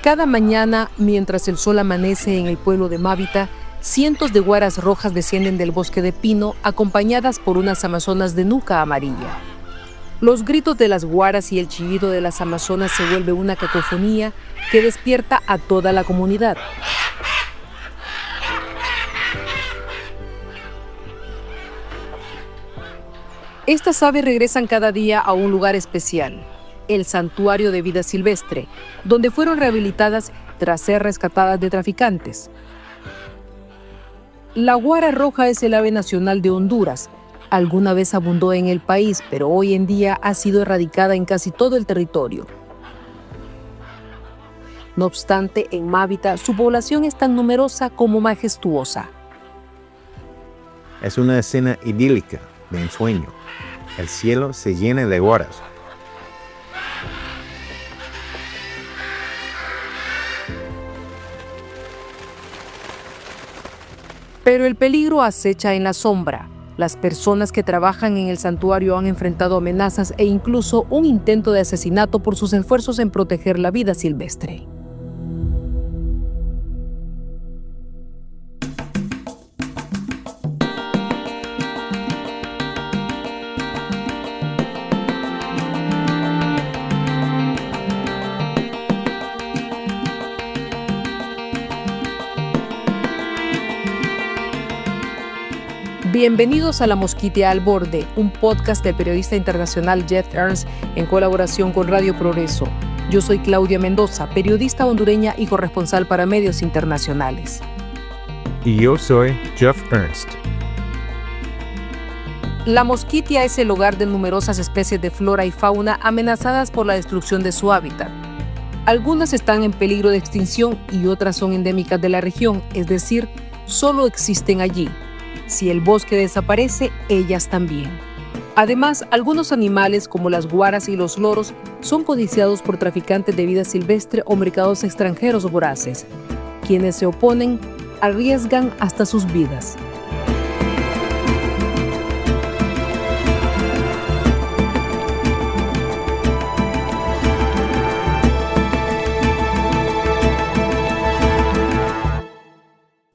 Cada mañana, mientras el sol amanece en el pueblo de Mávita, cientos de guaras rojas descienden del bosque de pino acompañadas por unas amazonas de nuca amarilla. Los gritos de las guaras y el chillido de las amazonas se vuelve una cacofonía que despierta a toda la comunidad. Estas aves regresan cada día a un lugar especial, el Santuario de Vida Silvestre, donde fueron rehabilitadas tras ser rescatadas de traficantes. La guara roja es el ave nacional de Honduras. Alguna vez abundó en el país, pero hoy en día ha sido erradicada en casi todo el territorio. No obstante, en Mávita su población es tan numerosa como majestuosa. Es una escena idílica de ensueño. El cielo se llena de guaras. Pero el peligro acecha en la sombra. Las personas que trabajan en el santuario han enfrentado amenazas e incluso un intento de asesinato por sus esfuerzos en proteger la vida silvestre. Bienvenidos a La Mosquitia al Borde, un podcast del periodista internacional Jeff Ernst en colaboración con Radio Progreso. Yo soy Claudia Mendoza, periodista hondureña y corresponsal para medios internacionales. Y yo soy Jeff Ernst. La Mosquitia es el hogar de numerosas especies de flora y fauna amenazadas por la destrucción de su hábitat. Algunas están en peligro de extinción y otras son endémicas de la región, es decir, solo existen allí. Si el bosque desaparece, ellas también. Además, algunos animales como las guaras y los loros son codiciados por traficantes de vida silvestre o mercados extranjeros voraces. Quienes se oponen arriesgan hasta sus vidas.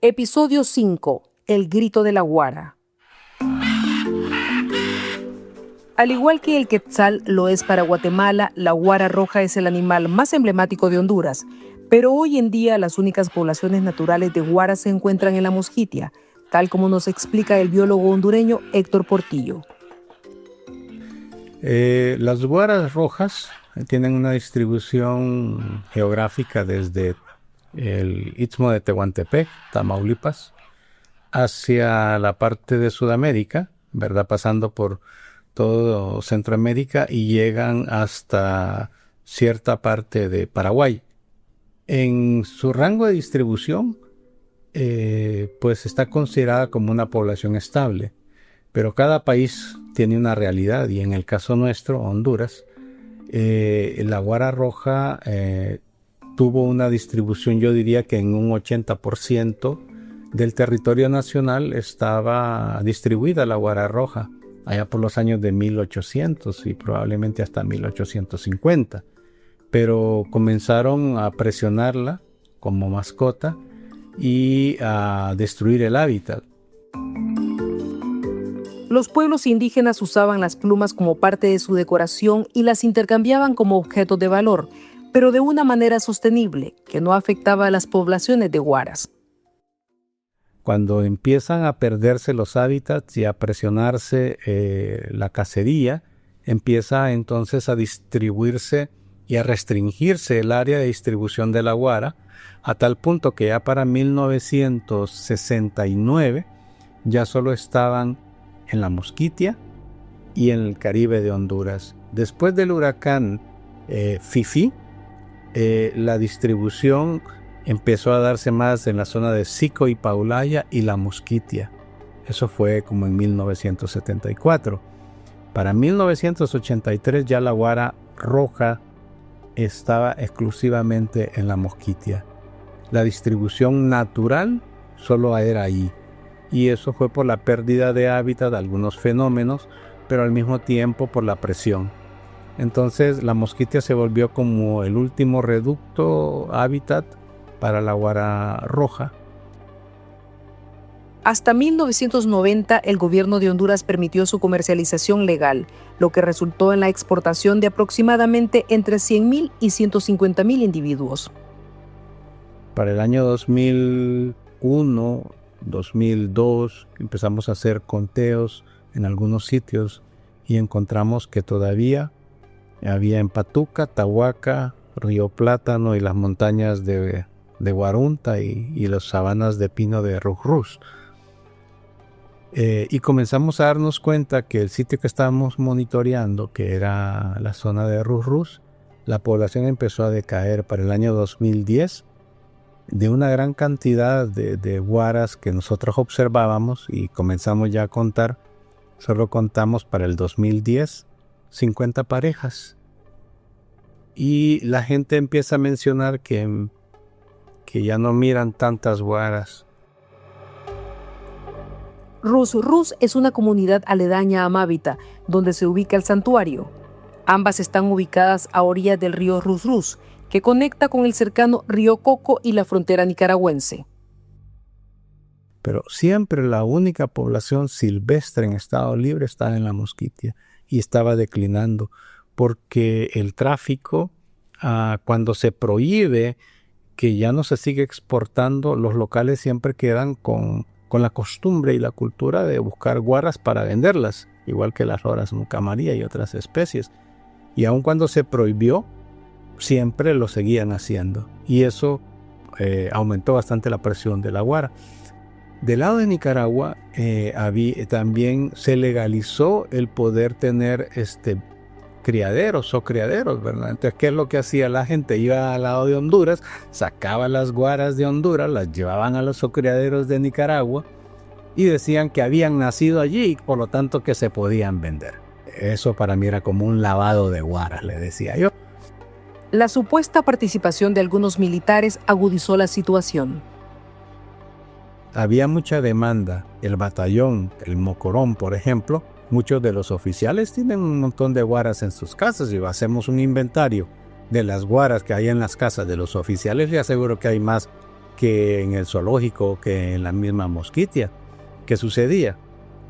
Episodio 5. El grito de la guara. Al igual que el quetzal lo es para Guatemala, la guara roja es el animal más emblemático de Honduras, pero hoy en día las únicas poblaciones naturales de guaras se encuentran en la Mosquitia, tal como nos explica el biólogo hondureño Héctor Portillo. Las guaras rojas tienen una distribución geográfica desde el Istmo de Tehuantepec, Tamaulipas, hacia la parte de Sudamérica, ¿verdad? Pasando por todo Centroamérica y llegan hasta cierta parte de Paraguay. En su rango de distribución, pues está considerada como una población estable, pero cada país tiene una realidad y en el caso nuestro, Honduras, la guara roja tuvo una distribución, yo diría que en un 80% del territorio nacional estaba distribuida la guara roja, allá por los años de 1800 y probablemente hasta 1850. Pero comenzaron a presionarla como mascota y a destruir el hábitat. Los pueblos indígenas usaban las plumas como parte de su decoración y las intercambiaban como objetos de valor, pero de una manera sostenible, que no afectaba a las poblaciones de guaras. Cuando empiezan a perderse los hábitats y a presionarse la cacería, empieza entonces a distribuirse y a restringirse el área de distribución de la guara, a tal punto que ya para 1969 ya solo estaban en la Mosquitia y en el Caribe de Honduras. Después del huracán Fifi, la distribución empezó a darse más en la zona de Sico y Paulaya y la Mosquitia. Eso fue como en 1974. Para 1983 ya la guara roja estaba exclusivamente en la Mosquitia. La distribución natural solo era ahí. Y eso fue por la pérdida de hábitat de algunos fenómenos, pero al mismo tiempo por la presión. Entonces la Mosquitia se volvió como el último reducto hábitat para la guara roja. Hasta 1990, el gobierno de Honduras permitió su comercialización legal, lo que resultó en la exportación de aproximadamente entre 100,000 y 150,000 individuos. Para el año 2001, 2002, empezamos a hacer conteos en algunos sitios y encontramos que todavía había en Patuca, Tahuaca, Río Plátano y las montañas de Guarunta y las sabanas de pino de Rujrús. Y comenzamos a darnos cuenta que el sitio que estábamos monitoreando, que era la zona de Rujrús, la población empezó a decaer para el año 2010 de una gran cantidad de guaras que nosotros observábamos y comenzamos ya a contar. Solo contamos para el 2010 50 parejas. Y la gente empieza a mencionar que ya no miran tantas guaras. Rujrús es una comunidad aledaña a Mávita, donde se ubica el santuario. Ambas están ubicadas a orillas del río Rujrús, que conecta con el cercano río Coco y la frontera nicaragüense. Pero siempre la única población silvestre en estado libre estaba en la Mosquitia y estaba declinando porque el tráfico, cuando se prohíbe que ya no se sigue exportando, los locales siempre quedan con la costumbre y la cultura de buscar guaras para venderlas, igual que las roras nuca amarilla y otras especies. Y aun cuando se prohibió, siempre lo seguían haciendo. Y eso aumentó bastante la presión de la guara. Del lado de Nicaragua también se legalizó el poder tener criaderos, ¿verdad? Entonces, ¿qué es lo que hacía la gente? Iba al lado de Honduras, sacaba las guaras de Honduras, las llevaban a los criaderos de Nicaragua y decían que habían nacido allí y por lo tanto que se podían vender. Eso para mí era como un lavado de guaras, le decía yo. La supuesta participación de algunos militares agudizó la situación. Había mucha demanda. El batallón, el Mocorón, por ejemplo, muchos de los oficiales tienen un montón de guaras en sus casas y hacemos un inventario de las guaras que hay en las casas de los oficiales. Le aseguro que hay más que en el zoológico, que en la misma Mosquitia. ¿Qué sucedía?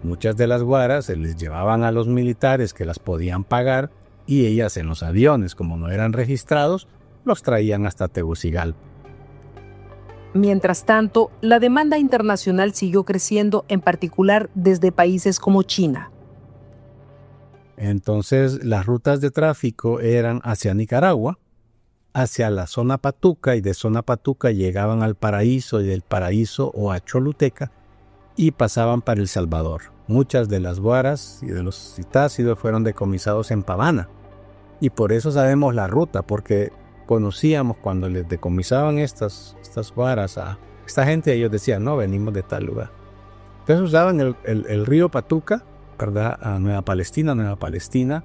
Muchas de las guaras se les llevaban a los militares que las podían pagar y ellas en los aviones, como no eran registrados, los traían hasta Tegucigalpa. Mientras tanto, la demanda internacional siguió creciendo, en particular desde países como China. Entonces, las rutas de tráfico eran hacia Nicaragua, hacia la zona Patuca, y de zona Patuca llegaban al Paraíso y del Paraíso o a Choluteca y pasaban para El Salvador. Muchas de las guaras y de los citácidos fueron decomisados en Pavana. Y por eso sabemos la ruta, porque conocíamos cuando les decomisaban estas guaras a esta gente, ellos decían, no, venimos de tal lugar. Entonces usaban el río Patuca, ¿verdad? A Nueva Palestina,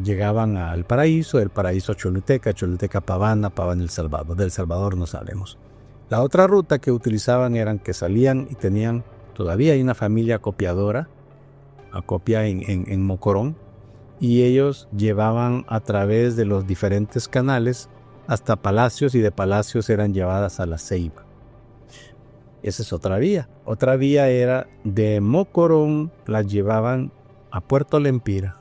llegaban al Paraíso, del Paraíso a Choluteca, Choluteca Pavana, Pavana El Salvador. Del Salvador no sabemos. La otra ruta que utilizaban eran que salían y tenían, todavía hay una familia acopiadora, acopia en Mocorón, y ellos llevaban a través de los diferentes canales hasta Palacios y de Palacios eran llevadas a La Ceiba. Esa es otra vía. Otra vía era de Mocorón, las llevaban a Puerto Lempira,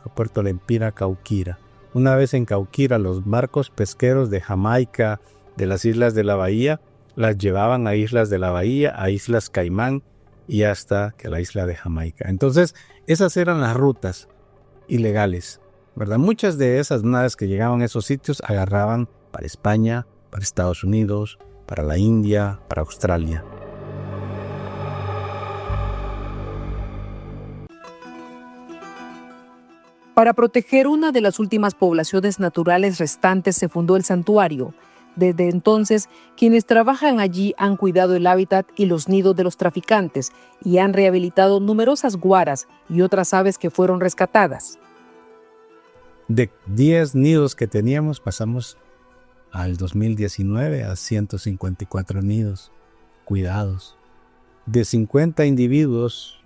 Cauquira. Una vez en Cauquira, los barcos pesqueros de Jamaica, de las islas de la Bahía, las llevaban a islas de la Bahía, a islas Caimán y hasta que la isla de Jamaica. Entonces, esas eran las rutas ilegales, ¿verdad? Muchas de esas, una vez que llegaban a esos sitios, agarraban para España, para Estados Unidos, para la India, para Australia. Para proteger una de las últimas poblaciones naturales restantes se fundó el santuario. Desde entonces, quienes trabajan allí han cuidado el hábitat y los nidos de los traficantes y han rehabilitado numerosas guaras y otras aves que fueron rescatadas. De 10 nidos que teníamos, pasamos al 2019 a 154 nidos cuidados. De 50 individuos,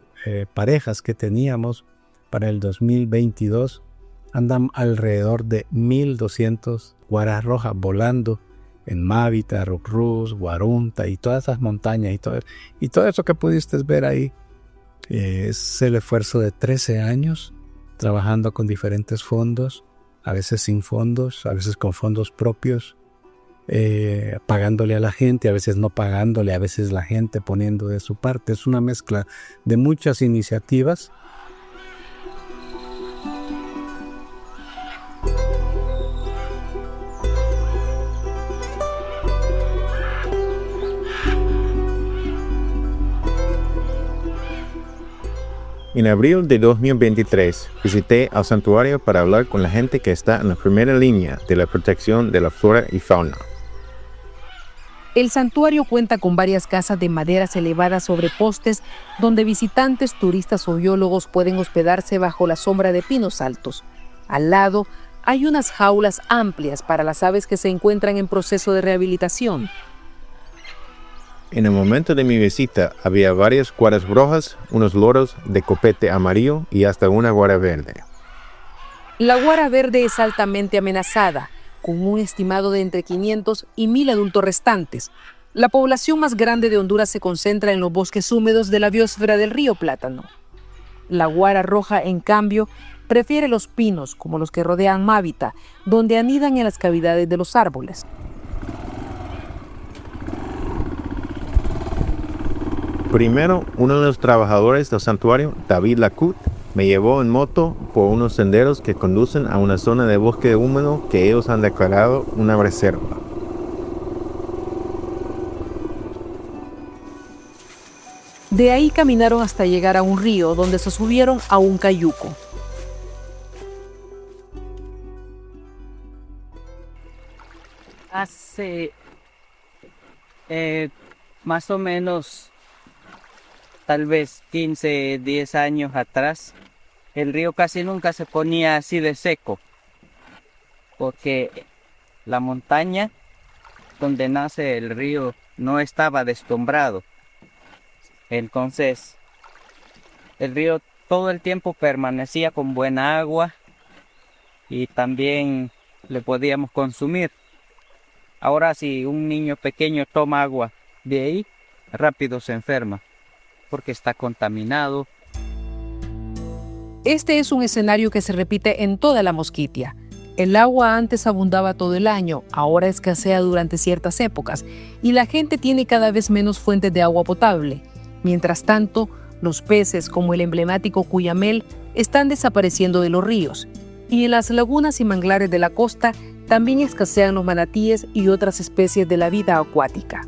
parejas que teníamos para el 2022, andan alrededor de 1,200 guaras rojas volando en Mávita, Rucruz, Guarunta y todas esas montañas y todo eso que pudiste ver ahí. Es el esfuerzo de 13 años trabajando con diferentes fondos, a veces sin fondos, a veces con fondos propios, pagándole a la gente, a veces no pagándole, a veces la gente poniendo de su parte. Es una mezcla de muchas iniciativas. En abril de 2023 visité al santuario para hablar con la gente que está en la primera línea de la protección de la flora y fauna. El santuario cuenta con varias casas de maderas elevadas sobre postes donde visitantes, turistas o biólogos pueden hospedarse bajo la sombra de pinos altos. Al lado hay unas jaulas amplias para las aves que se encuentran en proceso de rehabilitación. En el momento de mi visita había varias guaras rojas, unos loros de copete amarillo y hasta una guara verde. La guara verde es altamente amenazada, con un estimado de entre 500 y 1,000 adultos restantes. La población más grande de Honduras se concentra en los bosques húmedos de la biosfera del río Plátano. La guara roja, en cambio, prefiere los pinos, como los que rodean Mávita, donde anidan en las cavidades de los árboles. Primero, uno de los trabajadores del santuario, David Lacut, me llevó en moto por unos senderos que conducen a una zona de bosque húmedo que ellos han declarado una reserva. De ahí caminaron hasta llegar a un río donde se subieron a un cayuco. Hace más o menos tal vez 15, 10 años atrás, el río casi nunca se ponía así de seco, porque la montaña donde nace el río no estaba destombrado. Entonces, el río todo el tiempo permanecía con buena agua y también le podíamos consumir. Ahora, si un niño pequeño toma agua de ahí, rápido se enferma, porque está contaminado. Este es un escenario que se repite en toda la Mosquitia. El agua antes abundaba todo el año, ahora escasea durante ciertas épocas, y la gente tiene cada vez menos fuentes de agua potable. Mientras tanto, los peces, como el emblemático cuyamel, están desapareciendo de los ríos, y en las lagunas y manglares de la costa también escasean los manatíes y otras especies de la vida acuática.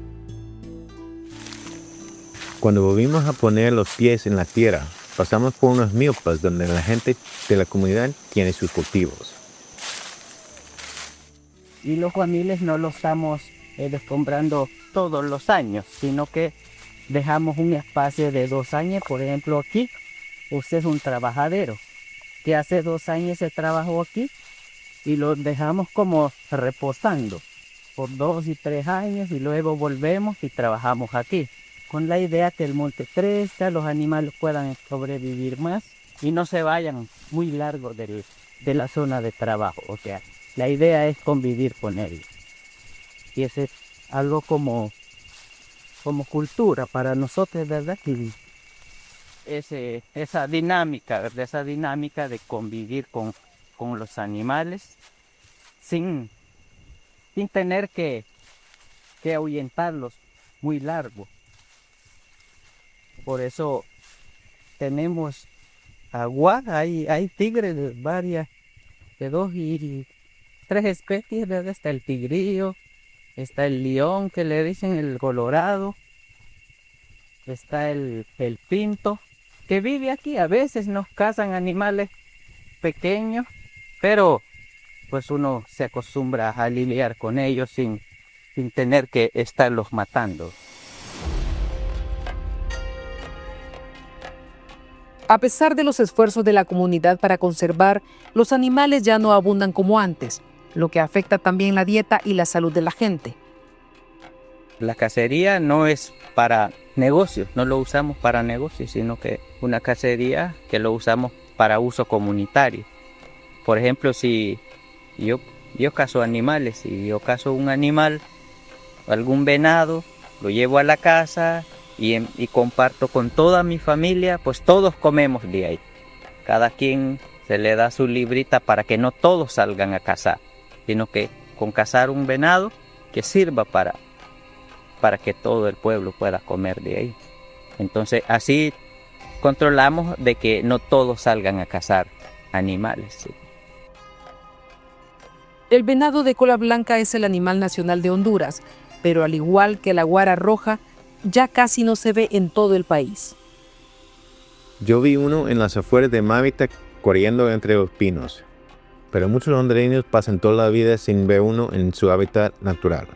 Cuando volvimos a poner los pies en la tierra, pasamos por unas milpas donde la gente de la comunidad tiene sus cultivos. Y los guamiles no los estamos descombrando todos los años, sino que dejamos un espacio de 2 años. Por ejemplo, aquí, usted es un trabajadero que hace 2 años se trabajó aquí y lo dejamos como reposando por 2 y 3 años y luego volvemos y trabajamos aquí, con la idea que el monte crezca, los animales puedan sobrevivir más y no se vayan muy largo de la zona de trabajo. O sea, la idea es convivir con ellos. Y ese es algo como cultura para nosotros, ¿verdad? Y esa dinámica, ¿verdad? Esa dinámica de convivir con los animales sin tener que ahuyentarlos muy largo. Por eso tenemos agua, hay tigres de varias, de 2 y 3 especies, ¿verdad? Está el tigrillo, está el león que le dicen el colorado, está el pinto, que vive aquí. A veces nos cazan animales pequeños, pero pues uno se acostumbra a lidiar con ellos sin tener que estarlos matando. A pesar de los esfuerzos de la comunidad para conservar, los animales ya no abundan como antes, lo que afecta también la dieta y la salud de la gente. La cacería no es para negocios, no lo usamos para negocios, sino que una cacería que lo usamos para uso comunitario. Por ejemplo, si yo cazo animales, si yo cazo un animal, algún venado, lo llevo a la casa y comparto con toda mi familia, pues todos comemos de ahí. Cada quien se le da su librita para que no todos salgan a cazar, sino que con cazar un venado que sirva para que todo el pueblo pueda comer de ahí. Entonces así controlamos de que no todos salgan a cazar animales. ¿Sí? El venado de cola blanca es el animal nacional de Honduras, pero al igual que la guara roja, ya casi no se ve en todo el país. Yo vi uno en las afueras de Mávita corriendo entre los pinos, pero muchos hondureños pasan toda la vida sin ver uno en su hábitat natural.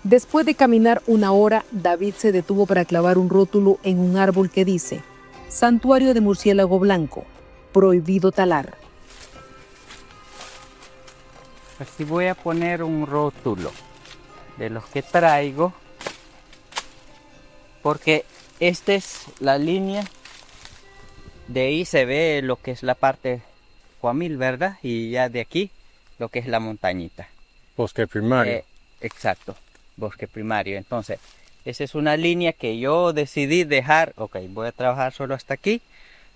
Después de caminar una hora, David se detuvo para clavar un rótulo en un árbol que dice: Santuario de murciélago blanco, prohibido talar. Así voy a poner un rótulo de los que traigo, porque esta es la línea, de ahí se ve lo que es la parte Juamil, ¿verdad? Y ya de aquí lo que es la montañita. Bosque primario. Exacto, bosque primario. Entonces, esa es una línea que yo decidí dejar. Ok, voy a trabajar solo hasta aquí.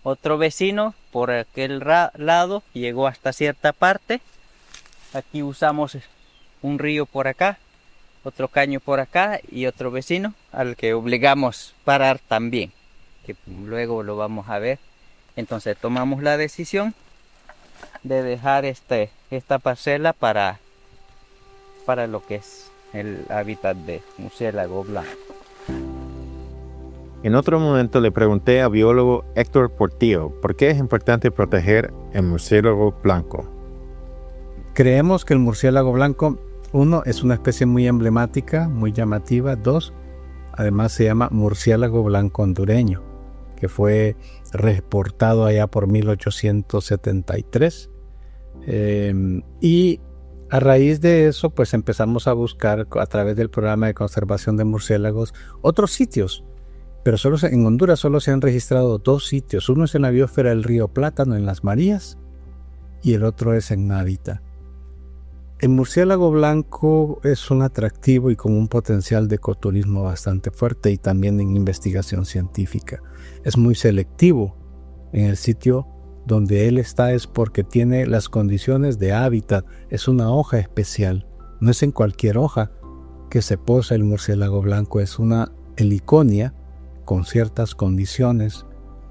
Otro vecino por aquel lado llegó hasta cierta parte. Aquí usamos un río por acá, otro caño por acá y otro vecino al que obligamos parar también, que luego lo vamos a ver. Entonces tomamos la decisión de dejar esta parcela para lo que es el hábitat de murciélago blanco. En otro momento le pregunté al biólogo Héctor Portillo por qué es importante proteger el murciélago blanco. Creemos que el murciélago blanco, 1, es una especie muy emblemática, muy llamativa. 2, además se llama murciélago blanco hondureño, que fue reportado allá por 1873. Y a raíz de eso, pues empezamos a buscar a través del programa de conservación de murciélagos otros sitios. Pero en Honduras solo se han registrado 2 sitios. Uno es en la biosfera del río Plátano, en Las Marías, y el otro es en Mávita. El murciélago blanco es un atractivo y con un potencial de ecoturismo bastante fuerte y también en investigación científica. Es muy selectivo en el sitio donde él está, es porque tiene las condiciones de hábitat. Es una hoja especial, no es en cualquier hoja que se posa el murciélago blanco, es una heliconia con ciertas condiciones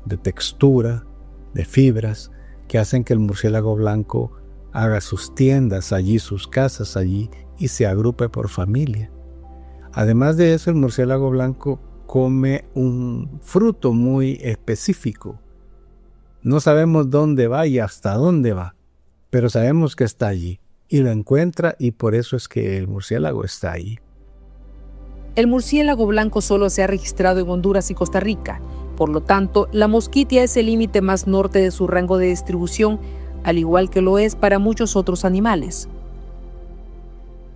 de textura, de fibras, que hacen que el murciélago blanco haga sus tiendas allí, sus casas allí, y se agrupe por familia. Además de eso, el murciélago blanco come un fruto muy específico. No sabemos dónde va y hasta dónde va, pero sabemos que está allí y lo encuentra, y por eso es que el murciélago está ahí. El murciélago blanco solo se ha registrado en Honduras y Costa Rica. Por lo tanto, la mosquitia es el límite más norte de su rango de distribución, al igual que lo es para muchos otros animales.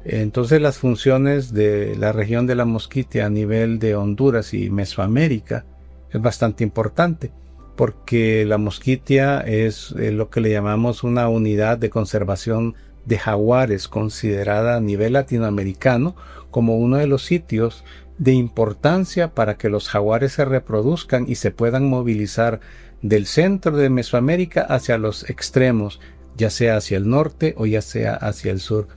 Entonces las funciones de la región de la mosquitia a nivel de Honduras y Mesoamérica es bastante importante, porque la mosquitia es lo que le llamamos una unidad de conservación de jaguares, considerada a nivel latinoamericano como uno de los sitios de importancia para que los jaguares se reproduzcan y se puedan movilizar del centro de Mesoamérica hacia los extremos, ya sea hacia el norte o ya sea hacia el sur.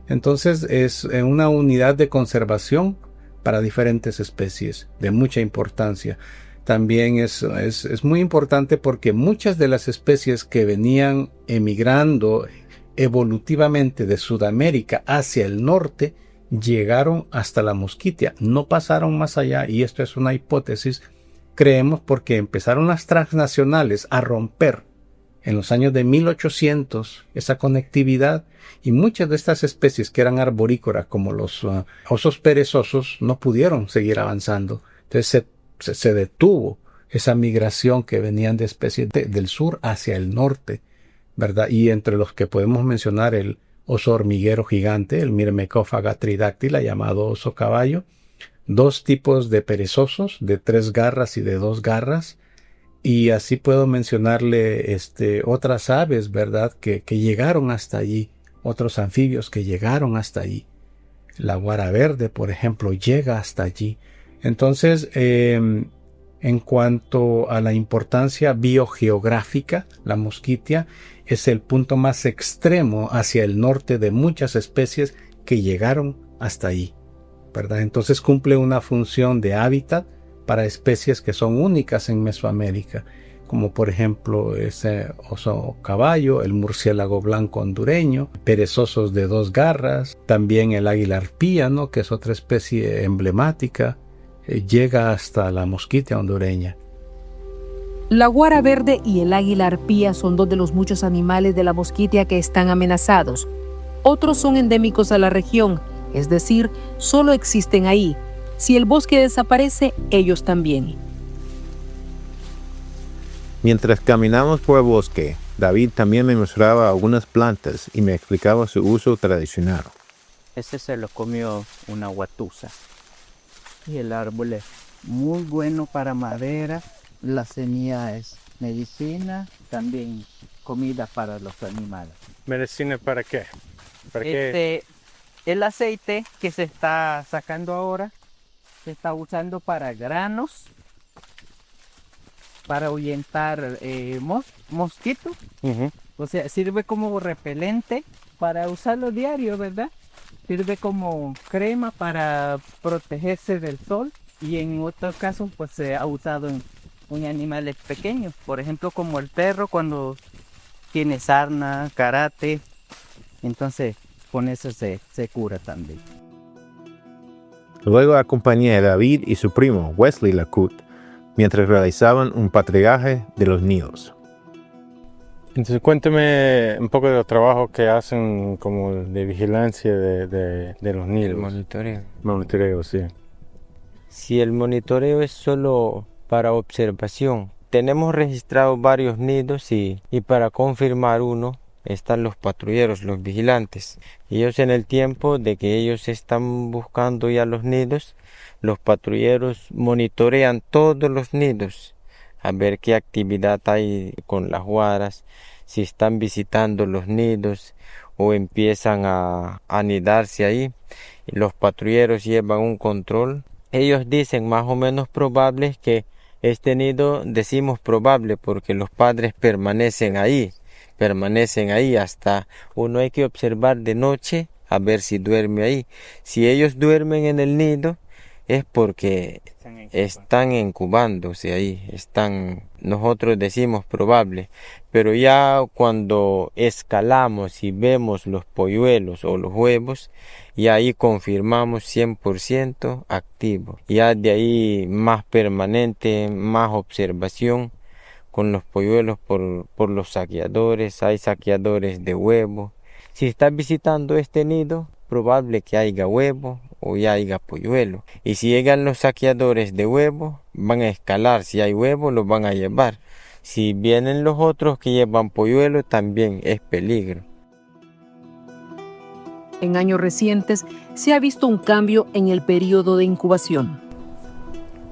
Entonces es una unidad de conservación para diferentes especies de mucha importancia. También es muy importante porque muchas de las especies que venían emigrando evolutivamente de Sudamérica hacia el norte llegaron hasta la mosquitia, no pasaron más allá, y esto es una hipótesis, creemos, porque empezaron las transnacionales a romper En los años de 1800, esa conectividad y muchas de estas especies que eran arborícolas, como los osos perezosos, no pudieron seguir avanzando. Entonces se detuvo esa migración que venían de especies del sur hacia el norte, ¿verdad? Y entre los que podemos mencionar el oso hormiguero gigante, el Myrmecophaga tridáctila, llamado oso caballo, 2 tipos de perezosos, de 3 garras y de 2 garras, y así puedo mencionarle otras aves, ¿verdad? Que llegaron hasta allí, otros anfibios que llegaron hasta allí. La guara verde, por ejemplo, llega hasta allí. Entonces, en cuanto a la importancia biogeográfica, la mosquitia es el punto más extremo hacia el norte de muchas especies que llegaron hasta allí, ¿verdad? Entonces cumple una función de hábitat para especies que son únicas en Mesoamérica, como por ejemplo ese oso caballo, el murciélago blanco hondureño, perezosos de 2 garras, también el águila arpía, ¿no? Que es otra especie emblemática, llega hasta la mosquitia hondureña. La guara verde y el águila arpía son 2 de los muchos animales de la mosquitia que están amenazados. Otros son endémicos a la región, es decir, solo existen ahí. Si el bosque desaparece, ellos también. Mientras caminamos por el bosque, David también me mostraba algunas plantas y me explicaba su uso tradicional. Ese se lo comió una guatusa. Y el árbol es muy bueno para madera. La semilla es medicina, también comida para los animales. ¿Medicina para qué? ¿Para El aceite que se está sacando ahora se está usando para granos, para ahuyentar mosquitos. O sea, sirve como repelente para usarlo diario, ¿verdad? Sirve como crema para protegerse del sol, y en otros casos pues se ha usado en animales pequeños, por ejemplo como el perro cuando tiene sarna, karate, entonces con eso se cura también. Luego acompañé a David y su primo Wesley Lacout mientras realizaban un patrullaje de los nidos. Entonces cuéntame un poco de los trabajos que hacen como de vigilancia de los nidos. El monitoreo. Monitoreo, sí. Si el monitoreo es solo para observación, tenemos registrados varios nidos y para confirmar uno están los patrulleros, los vigilantes. Ellos, en el tiempo de que ellos están buscando ya los nidos, los patrulleros monitorean todos los nidos a ver qué actividad hay con las guaras, si están visitando los nidos o empiezan a anidarse ahí. Y los patrulleros llevan un control. Ellos dicen más o menos probable que este nido, decimos probable porque los padres permanecen ahí hasta uno hay que observar de noche a ver si duerme ahí. Si ellos duermen en el nido es porque están incubándose ahí, nosotros decimos probable, pero ya cuando escalamos y vemos los polluelos o los huevos, y ahí confirmamos 100% activo. Ya de ahí más permanente, más observación con los polluelos por los saqueadores. Hay saqueadores de huevos. Si estás visitando este nido, probable que haya huevo o ya haya polluelo. Y si llegan los saqueadores de huevos, van a escalar. Si hay huevos, los van a llevar. Si vienen los otros que llevan polluelo, también es peligro. En años recientes se ha visto un cambio en el periodo de incubación.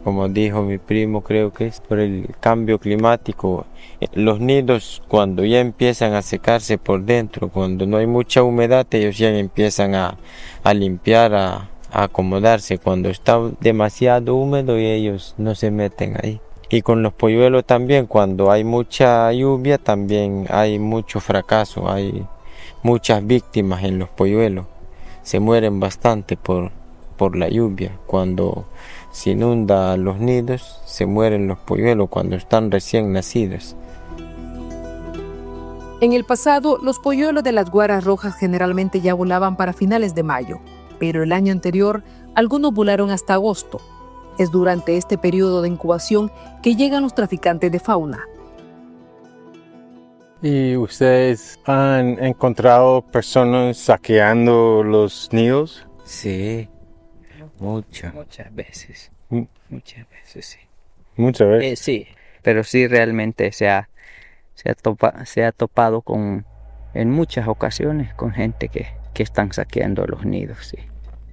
Como dijo mi primo, creo que es por el cambio climático. Los nidos, cuando ya empiezan a secarse por dentro, cuando no hay mucha humedad, ellos ya empiezan a limpiar, a acomodarse. Cuando está demasiado húmedo, y ellos no se meten ahí. Y con los polluelos también, cuando hay mucha lluvia, también hay mucho fracaso, hay muchas víctimas en los polluelos. Se mueren bastante por la lluvia. Cuando se inunda los nidos, se mueren los polluelos cuando están recién nacidos. En el pasado, los polluelos de las guaras rojas generalmente ya volaban para finales de mayo, pero el año anterior, algunos volaron hasta agosto. Es durante este periodo de incubación que llegan los traficantes de fauna. ¿Y ustedes han encontrado personas saqueando los nidos? Sí, muchas veces, sí. Muchas veces. Sí, pero sí realmente se ha topado en muchas ocasiones con gente que están saqueando los nidos, sí.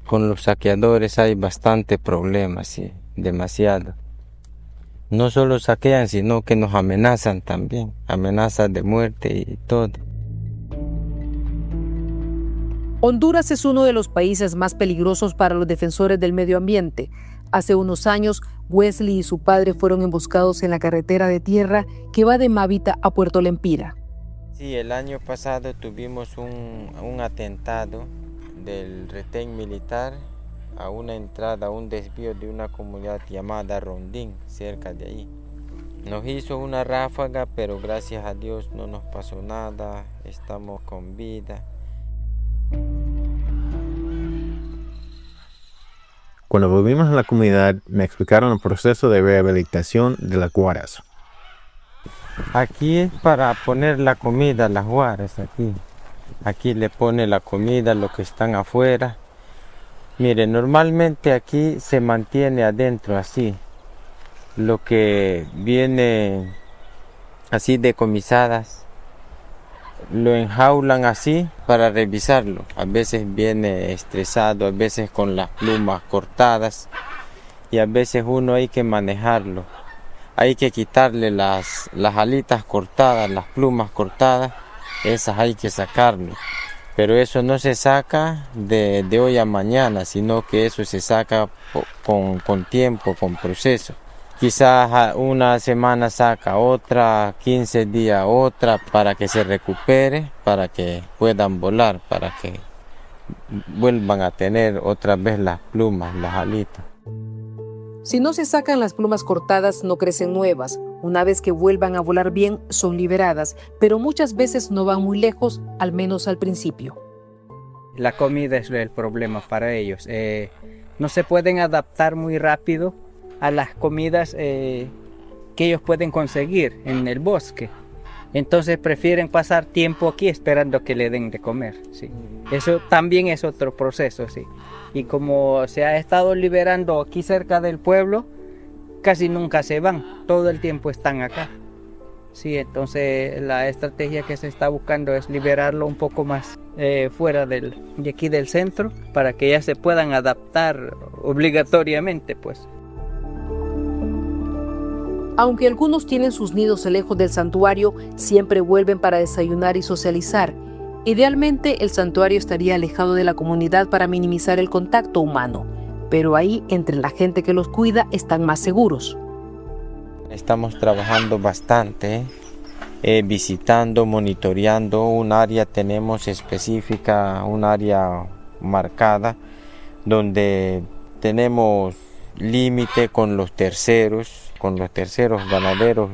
Con los saqueadores hay bastante problemas, sí, demasiado. No solo saquean, sino que nos amenazan también, amenazas de muerte y todo. Honduras es uno de los países más peligrosos para los defensores del medio ambiente. Hace unos años, Wesley y su padre fueron emboscados en la carretera de tierra que va de Mávita a Puerto Lempira. Sí, el año pasado tuvimos un atentado del retén militar a una entrada, a un desvío de una comunidad llamada Rondín, cerca de ahí. Nos hizo una ráfaga, pero gracias a Dios no nos pasó nada, estamos con vida. Cuando volvimos a la comunidad, me explicaron el proceso de rehabilitación de las guaras. Aquí es para poner la comida, las guaras aquí. Aquí le pone la comida a los que están afuera. Mire, normalmente aquí se mantiene adentro así. Lo que viene así decomisadas, lo enjaulan así para revisarlo. A veces viene estresado, a veces con las plumas cortadas y a veces uno hay que manejarlo. Hay que quitarle las alitas cortadas, las plumas cortadas, esas hay que sacarlo. Pero eso no se saca de hoy a mañana, sino que eso se saca con tiempo, con proceso. Quizás una semana saca otra, 15 días otra, para que se recupere, para que puedan volar, para que vuelvan a tener otra vez las plumas, las alitas. Si no se sacan las plumas cortadas, no crecen nuevas. Una vez que vuelvan a volar bien, son liberadas, pero muchas veces no van muy lejos, al menos al principio. La comida es el problema para ellos. No se pueden adaptar muy rápido a las comidas que ellos pueden conseguir en el bosque. Entonces prefieren pasar tiempo aquí esperando que le den de comer. Sí. Eso también es otro proceso, sí. Y como se ha estado liberando aquí cerca del pueblo, casi nunca se van, todo el tiempo están acá. Sí, entonces la estrategia que se está buscando es liberarlo un poco más fuera de aquí del centro, para que ya se puedan adaptar obligatoriamente, pues. Aunque algunos tienen sus nidos lejos del santuario, siempre vuelven para desayunar y socializar. Idealmente, el santuario estaría alejado de la comunidad para minimizar el contacto humano, pero ahí, entre la gente que los cuida, están más seguros. Estamos trabajando bastante, visitando, monitoreando. Un área tenemos específica, un área marcada, donde tenemos límite con los terceros ganaderos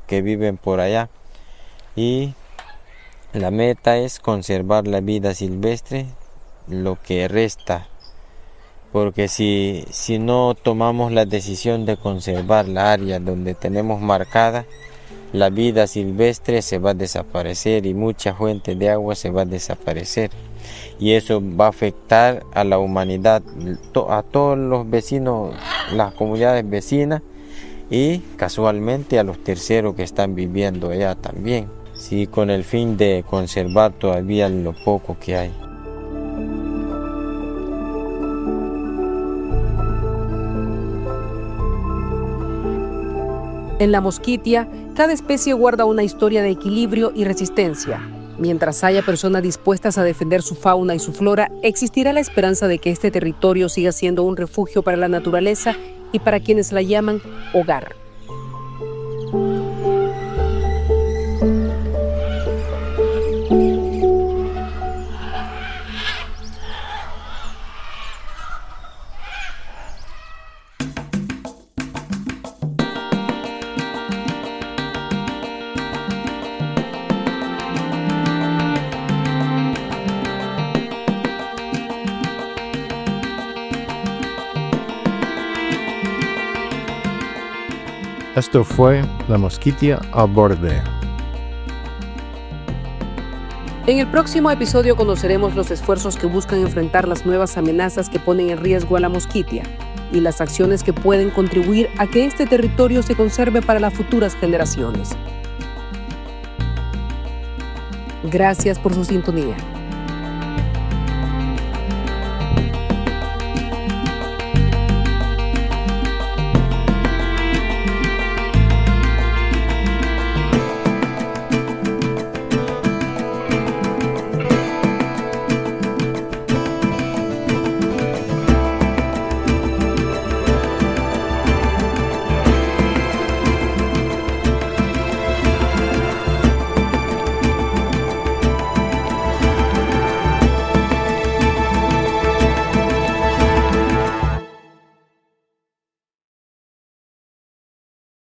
que viven por allá. Y la meta es conservar la vida silvestre, lo que resta. Porque si no tomamos la decisión de conservar la área donde tenemos marcada, la vida silvestre se va a desaparecer y mucha fuente de agua se va a desaparecer. Y eso va a afectar a la humanidad, a todos los vecinos, las comunidades vecinas y casualmente a los terceros que están viviendo allá también. Sí, con el fin de conservar todavía lo poco que hay. En la Mosquitia, cada especie guarda una historia de equilibrio y resistencia. Mientras haya personas dispuestas a defender su fauna y su flora, existirá la esperanza de que este territorio siga siendo un refugio para la naturaleza y para quienes la llaman hogar. Esto fue La Mosquitia al Borde. En el próximo episodio conoceremos los esfuerzos que buscan enfrentar las nuevas amenazas que ponen en riesgo a la mosquitia y las acciones que pueden contribuir a que este territorio se conserve para las futuras generaciones. Gracias por su sintonía.